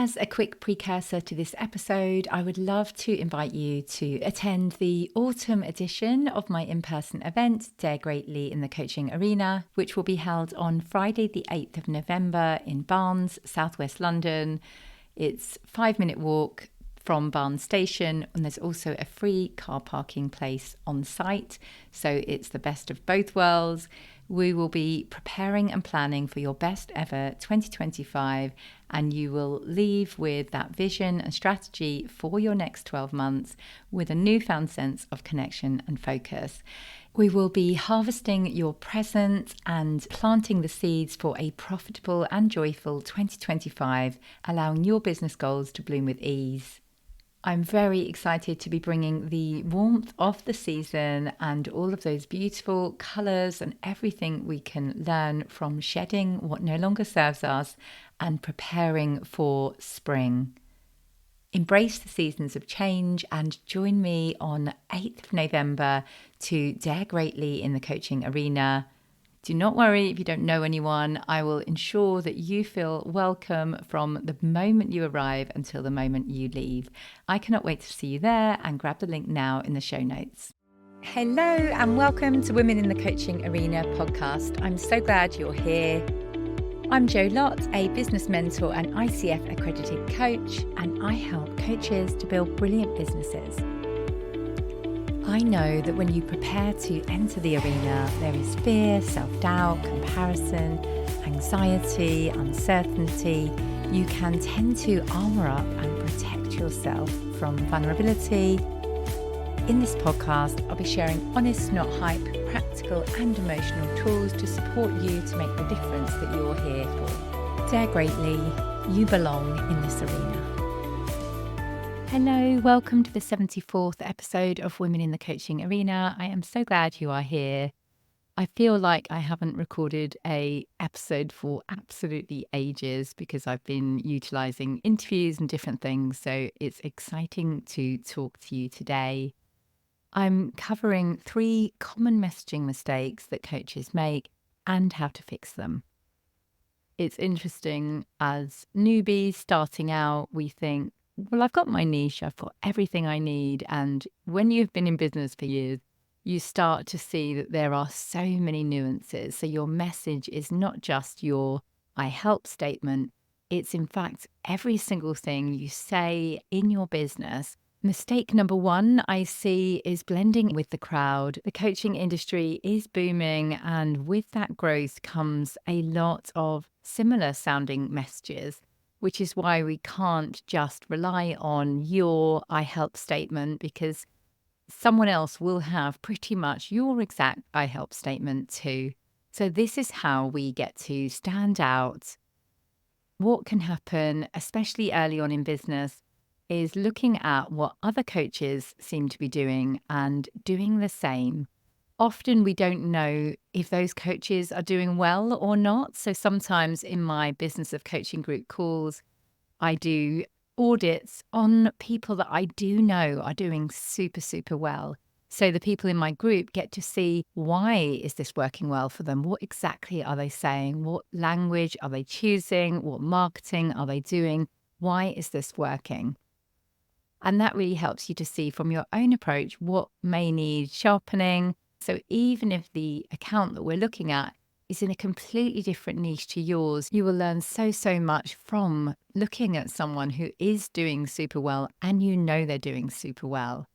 As a quick precursor to this episode, I would love to invite you to attend the autumn edition of my in-person event, Dare Greatly in the Coaching Arena, which will be held on Friday the 8th of November in Barnes, southwest London. It's a 5-minute walk from Barnes Station, and there's also a free car parking place on site. So it's the best of both worlds. We will be preparing and planning for your best ever 2025, and you will leave with that vision and strategy for your next 12 months with a newfound sense of connection and focus. We will be harvesting your present and planting the seeds for a profitable and joyful 2025, allowing your business goals to bloom with ease. I'm very excited to be bringing the warmth of the season and all of those beautiful colours and everything we can learn from shedding what no longer serves us and preparing for spring. Embrace the seasons of change and join me on 8th of November to Dare Greatly in the Coaching Arena. Do not worry if you don't know anyone. I will ensure that you feel welcome from the moment you arrive until the moment you leave. I cannot wait to see you there, and grab the link now in the show notes. Hello and welcome to Women in the Coaching Arena podcast. I'm so glad you're here. I'm Lott, a business mentor and ICF accredited coach, and I help coaches to build brilliant businesses. I know that when you prepare to enter the arena, there is fear, self-doubt, comparison, anxiety, uncertainty. You can tend to armor up and protect yourself from vulnerability. In this podcast, I'll be sharing honest, not hype, practical and emotional tools to support you to make the difference that you're here for. Dare greatly, you belong in this arena. Hello, welcome to the 74th episode of Women in the Coaching Arena. I am so glad you are here. I feel like I haven't recorded an episode for absolutely ages because I've been utilising interviews and different things, so it's exciting to talk to you today. I'm covering 3 common messaging mistakes that coaches make and how to fix them. It's interesting, as newbies starting out, we think, well, I've got my niche, I've got everything I need. And when you've been in business for years, you start to see that there are so many nuances. So your message is not just your I help statement. It's in fact every single thing you say in your business. Mistake number 1 I see is blending with the crowd. The coaching industry is booming, and with that growth comes a lot of similar sounding messages, which is why we can't just rely on your I help statement, because someone else will have pretty much your exact I help statement too. So this is how we get to stand out. What can happen, especially early on in business, is looking at what other coaches seem to be doing and doing the same. Often we don't know if those coaches are doing well or not. So sometimes in my business of coaching group calls, I do audits on people that I do know are doing super, super well. So the people in my group get to see, why is this working well for them? What exactly are they saying? What language are they choosing? What marketing are they doing? Why is this working? And that really helps you to see from your own approach what may need sharpening. So even if the account that we're looking at is in a completely different niche to yours, you will learn so much from looking at someone who is doing super well and you know they're doing super well.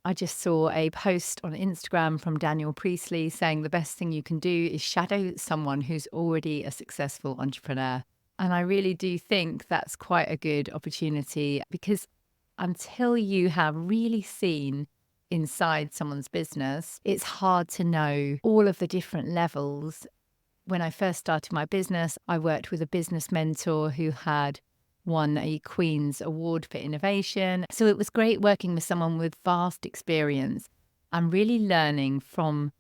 I just saw a post on Instagram from Daniel Priestley saying the best thing you can do is shadow someone who's already a successful entrepreneur. And I really do think that's quite a good opportunity, because until you have really seen inside someone's business, it's hard to know all of the different levels. When I first started my business, I worked with a business mentor who had won a Queen's Award for innovation. So it was great working with someone with vast experience and really learning from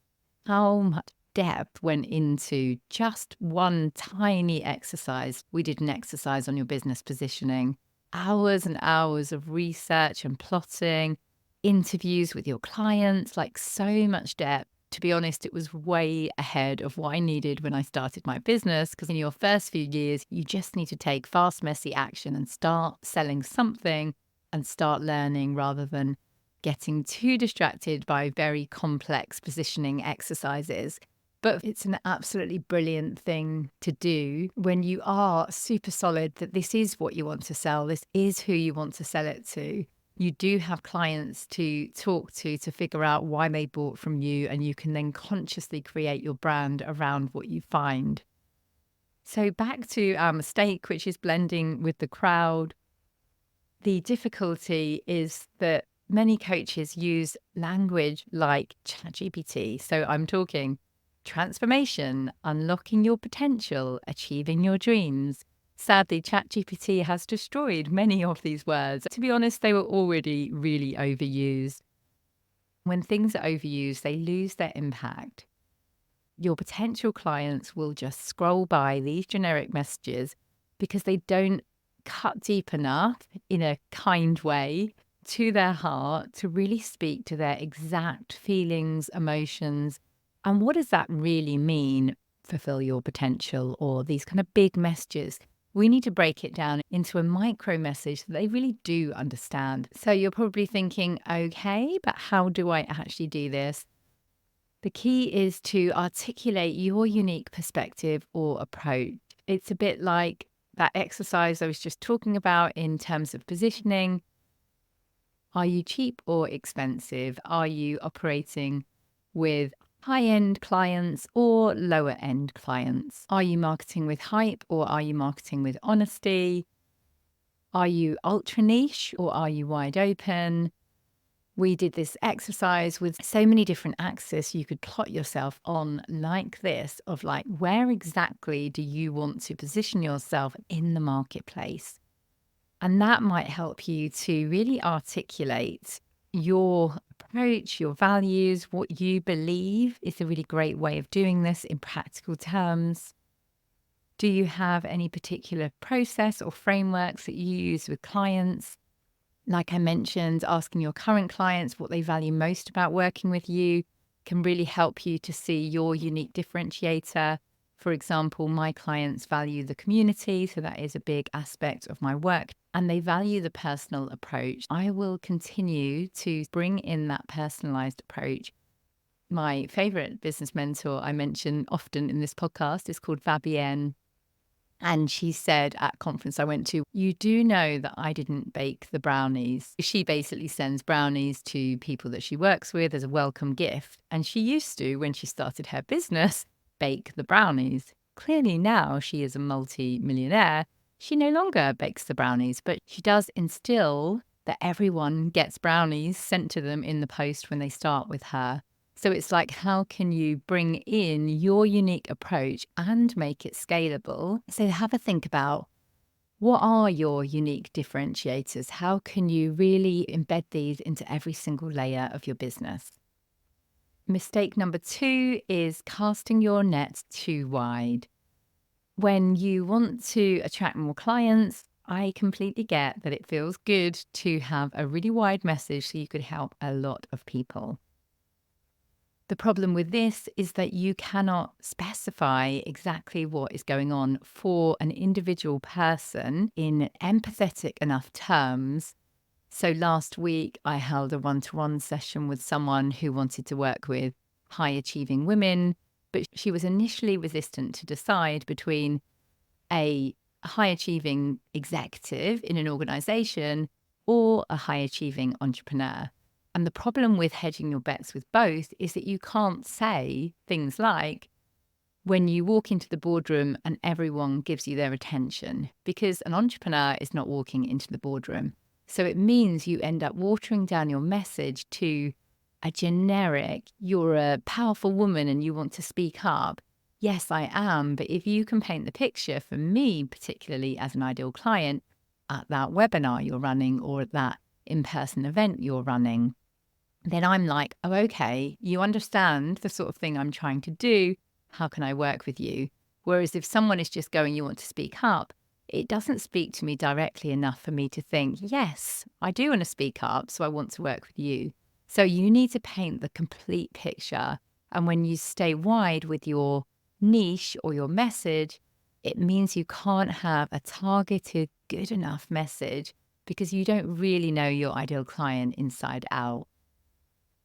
how much depth went into just one tiny exercise. We did an exercise on your business positioning, hours and hours of research and plotting, interviews with your clients, like so much depth. To be honest, it was way ahead of what I needed when I started my business, because in your first few years, you just need to take fast, messy action and start selling something and start learning rather than getting too distracted by very complex positioning exercises. But it's an absolutely brilliant thing to do when you are super solid that this is what you want to sell, this is who you want to sell it to. You do have clients to talk to figure out why they bought from you, and you can then consciously create your brand around what you find. So back to our mistake, which is blending with the crowd. The difficulty is that many coaches use language like ChatGPT. So I'm talking transformation, unlocking your potential, achieving your dreams. Sadly, ChatGPT has destroyed many of these words. To be honest, they were already really overused. When things are overused, they lose their impact. Your potential clients will just scroll by these generic messages because they don't cut deep enough in a kind way to their heart to really speak to their exact feelings, emotions. And what does that really mean, fulfill your potential, or these kind of big messages? We need to break it down into a micro message that they really do understand. So you're probably thinking, okay, but how do I actually do this? The key is to articulate your unique perspective or approach. It's a bit like that exercise I was just talking about in terms of positioning. Are you cheap or expensive? Are you operating with high-end clients or lower-end clients? Are you marketing with hype or are you marketing with honesty? Are you ultra niche or are you wide open? We did this exercise with so many different axes you could plot yourself on like this, of like, where exactly do you want to position yourself in the marketplace? And that might help you to really articulate your approach, your values, what you believe is a really great way of doing this in practical terms. Do you have any particular process or frameworks that you use with clients? Like I mentioned, asking your current clients what they value most about working with you can really help you to see your unique differentiator. For example, my clients value the community, so that is a big aspect of my work, and they value the personal approach. I will continue to bring in that personalized approach. My favorite business mentor I mention often in this podcast is called Fabienne. And she said at a conference I went to, you do know that I didn't bake the brownies. She basically sends brownies to people that she works with as a welcome gift. And she used to, when she started her business, bake the brownies. Clearly now she is a multi-millionaire. She no longer bakes the brownies, but she does instill that everyone gets brownies sent to them in the post when they start with her. So it's like, how can you bring in your unique approach and make it scalable? So have a think about, what are your unique differentiators? How can you really embed these into every single layer of your business? Mistake number 2 is casting your net too wide. When you want to attract more clients, I completely get that it feels good to have a really wide message so you could help a lot of people. The problem with this is that you cannot specify exactly what is going on for an individual person in empathetic enough terms. So last week, I held a one-to-one session with someone who wanted to work with high-achieving women, but she was initially resistant to decide between a high-achieving executive in an organization or a high-achieving entrepreneur. And the problem with hedging your bets with both is that you can't say things like, when you walk into the boardroom and everyone gives you their attention, because an entrepreneur is not walking into the boardroom. So it means you end up watering down your message to a generic, you're a powerful woman and you want to speak up. Yes, I am. But if you can paint the picture for me, particularly as an ideal client, at that webinar you're running or at that in-person event you're running, then I'm like, oh, okay, you understand the sort of thing I'm trying to do. How can I work with you? Whereas if someone is just going, you want to speak up, it doesn't speak to me directly enough for me to think, yes, I do want to speak up, so I want to work with you. So you need to paint the complete picture And when you stay wide with your niche or your message, it means you can't have a targeted, good enough message because you don't really know your ideal client inside out.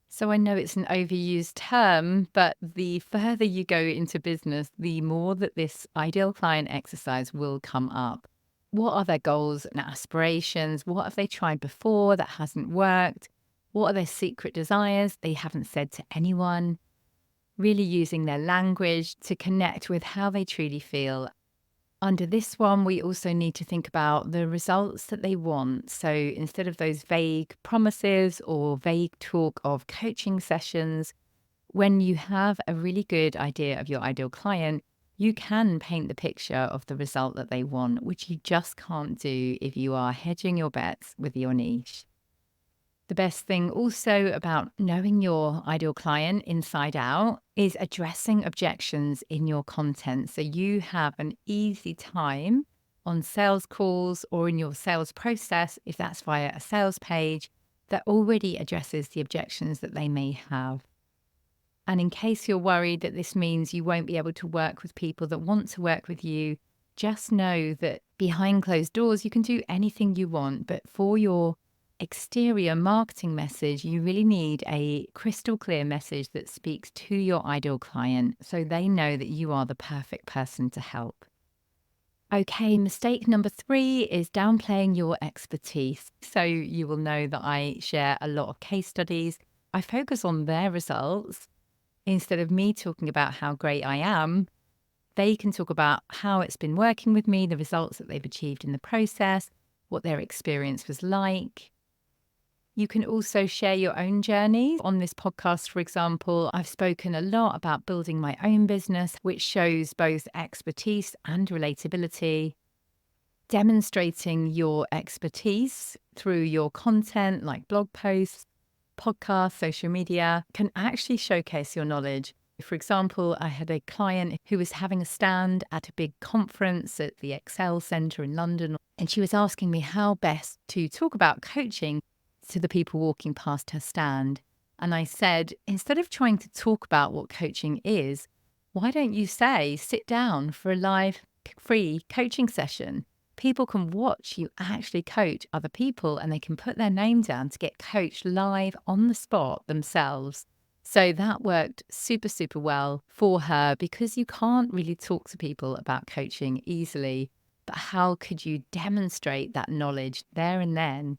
So I know it's an overused term, but the further you go into business, the more that this ideal client exercise will come up. What are their goals and aspirations? What have they tried before that hasn't worked? What are their secret desires they haven't said to anyone? Really using their language to connect with how they truly feel. Under this one, we also need to think about the results that they want. So instead of those vague promises or vague talk of coaching sessions, when you have a really good idea of your ideal client, you can paint the picture of the result that they want, which you just can't do if you are hedging your bets with your niche. The best thing also about knowing your ideal client inside out is addressing objections in your content. So you have an easy time on sales calls or in your sales process, if that's via a sales page, that already addresses the objections that they may have. And in case you're worried that this means you won't be able to work with people that want to work with you, just know that behind closed doors, you can do anything you want. But for your exterior marketing message, you really need a crystal clear message that speaks to your ideal client so they know that you are the perfect person to help. Okay, mistake number 3 is downplaying your expertise. So you will know that I share a lot of case studies. I focus on their results. Instead of me talking about how great I am, they can talk about how it's been working with me, the results that they've achieved in the process, what their experience was like. You can also share your own journey. On this podcast, for example, I've spoken a lot about building my own business, which shows both expertise and relatability. Demonstrating your expertise through your content, like blog posts, podcasts, social media, can actually showcase your knowledge. For example, I had a client who was having a stand at a big conference at the Excel Centre in London, and she was asking me how best to talk about coaching to the people walking past her stand. And I said, instead of trying to talk about what coaching is, why don't you say, sit down for a live free coaching session? People can watch you actually coach other people and they can put their name down to get coached live on the spot themselves. So that worked super, super well for her because you can't really talk to people about coaching easily. But how could you demonstrate that knowledge there and then?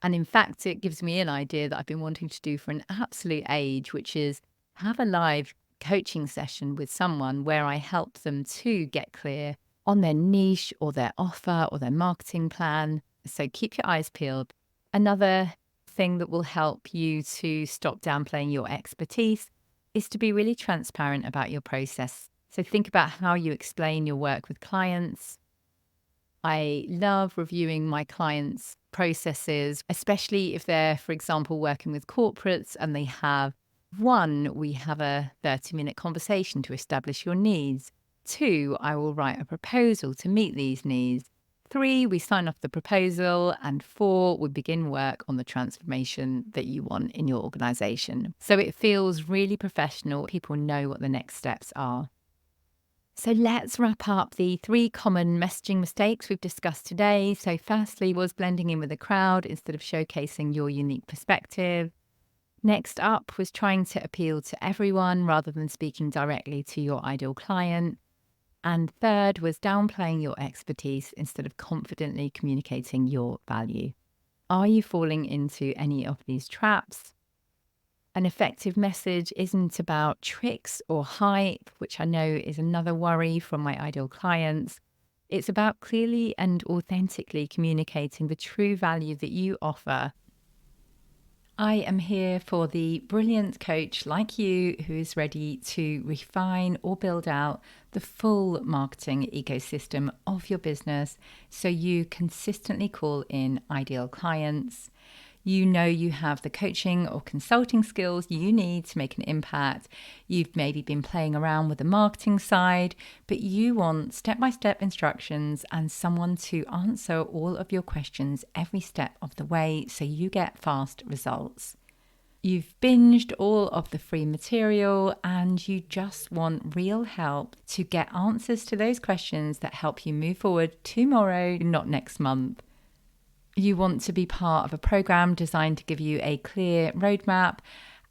And in fact, it gives me an idea that I've been wanting to do for an absolute age, which is have a live coaching session with someone where I help them to get clear on their niche or their offer or their marketing plan. So keep your eyes peeled. Another thing that will help you to stop downplaying your expertise is to be really transparent about your process. So think about how you explain your work with clients. I love reviewing my clients' processes, especially if they're, for example, working with corporates and they have 1, we have a 30-minute conversation to establish your needs. 2, I will write a proposal to meet these needs. 3, we sign off the proposal. And 4, we begin work on the transformation that you want in your organization. So it feels really professional. People know what the next steps are. So let's wrap up the 3 common messaging mistakes we've discussed today. So firstly was blending in with the crowd instead of showcasing your unique perspective. Next up was trying to appeal to everyone rather than speaking directly to your ideal client. And third was downplaying your expertise instead of confidently communicating your value. Are you falling into any of these traps? An effective message isn't about tricks or hype, which I know is another worry from my ideal clients. It's about clearly and authentically communicating the true value that you offer. I am here for the brilliant coach like you who is ready to refine or build out the full marketing ecosystem of your business so you consistently call in ideal clients. You know you have the coaching or consulting skills you need to make an impact. You've maybe been playing around with the marketing side, but you want step-by-step instructions and someone to answer all of your questions every step of the way so you get fast results. You've binged all of the free material and you just want real help to get answers to those questions that help you move forward tomorrow, not next month. You want to be part of a program designed to give you a clear roadmap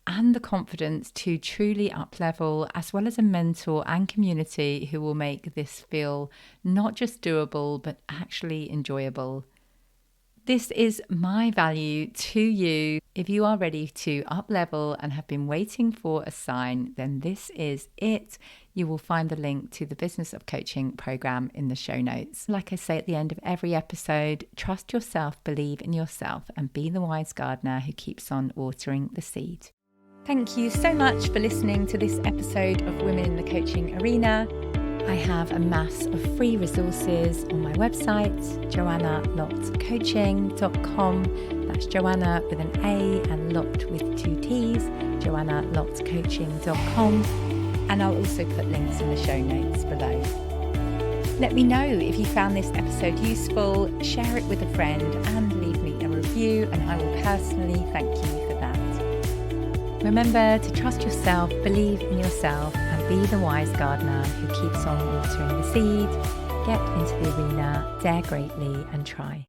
and the confidence to truly up-level, as well as a mentor and community who will make this feel not just doable, but actually enjoyable. This is my value to you. If you are ready to up-level and have been waiting for a sign, then this is it. You will find the link to the Business of Coaching program in the show notes. Like I say at the end of every episode, trust yourself, believe in yourself, and be the wise gardener who keeps on watering the seed. Thank you so much for listening to this episode of Women in the Coaching Arena. I have a mass of free resources on my website, joannalottcoaching.com. That's Joanna with an A and Lott with 2 T's, joannalottcoaching.com. And I'll also put links in the show notes below. Let me know if you found this episode useful, share it with a friend and leave me a review, and I will personally thank you for that. Remember to trust yourself, believe in yourself, and be the wise gardener who keeps on watering the seed. Get into the arena, dare greatly, and try.